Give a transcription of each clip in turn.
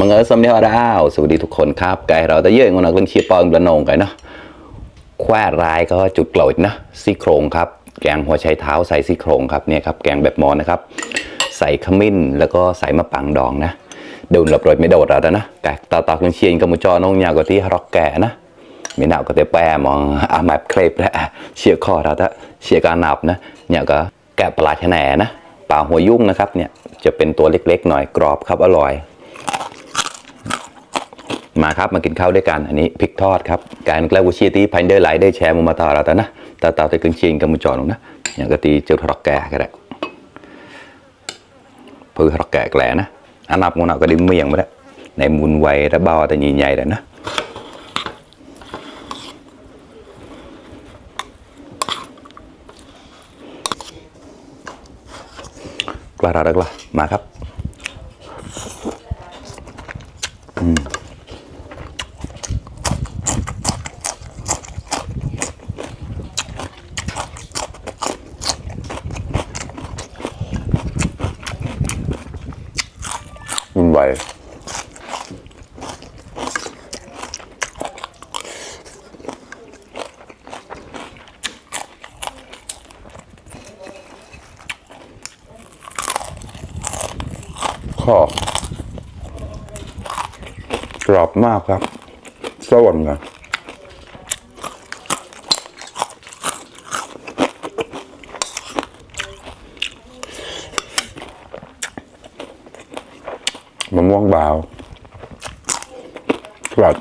มังเอิญสมเด็จพระดาวสวัสดีทุกคนครับไก่เราจะเยอะงนักเล่นเชียร์ปองประนงกันเนาะแควดรายก็จุดโกรธนะซี่โครงครับแกงหัวไชเท้าใส่ซี่โครงครับเนี่ยครับแกงแบบมอนนะครับใส่ขมิ้นแล้วก็ใส่มะปังดองนะโดนหลบโดยไม่โดดแล้วนะไก่ต่อเล่นเชียร์กับมุจอนงยาวกว่าที่ร็อกแก่นะมีหนาวก็เตะแปมองอาแบบเคลปแล้วเชียร์คอเราเชียร์การนับนะเนี่ยก็แกะปลาแฉแหน่นะปลาหัวยุ่งนะครับเนี่ยจะเป็นตัวเล็กๆหน่อยกรอบครับอร่อยมาครับมากินข้าวด้วยกันอันนี้พริกทอดครับการแกล้วุ้เชียตีพันเดอร์ไลท์ได้แชร์มาต่อเราแต่นะต่อไปกึ่งเชียงกับมุจอนนะอย่างกะตีเจ้าทรอกแก่ก็ได้เพื่อทรอกแก่แกลนะอันนับมันเอาก็ดิ้มเมียงมาแล้วในมุนไวและเบาแต่ใหญ่ๆเลยนะกล้าได้กล้ามาครับมุนไวข้อกรอบมากครับสวรรค์กันมะม่วงบาวกรอบ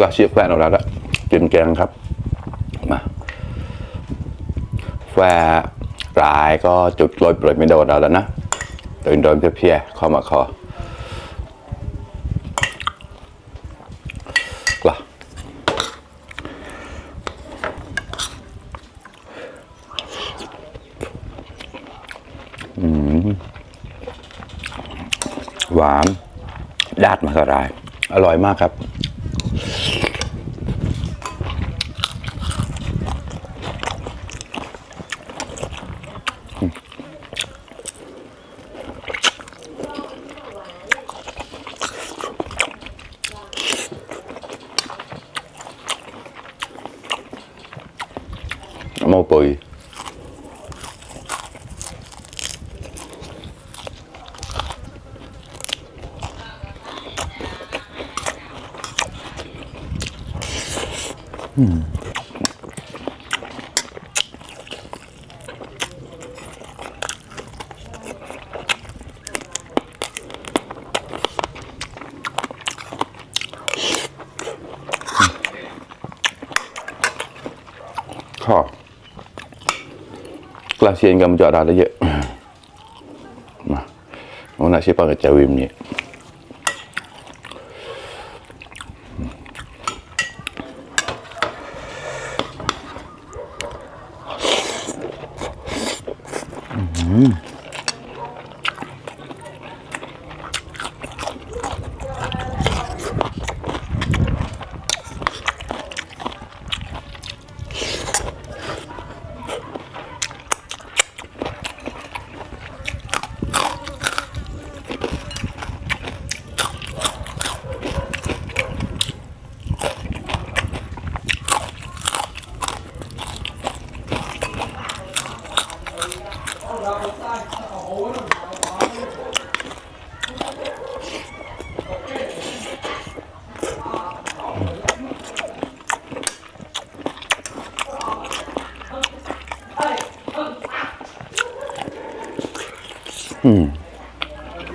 ลาเชียแฟนเราแล้วกินแกงครับมาแฟรายก็จุดโรยเปลือยไม่โดนแล้วนะโดนเพี้ยๆเข้ามาคอกล่ะหวานดาดมากระไรอร่อยมากครับโมปุยข้อกลาเชียนกับมันจอดได้เยอะมาวันนั้นชิปกับเจวิมเนี่ย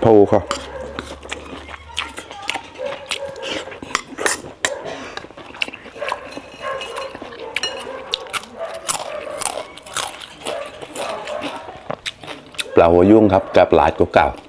โทรค่ะปลาหัวยุ่งครับกับหลาดเก่าๆ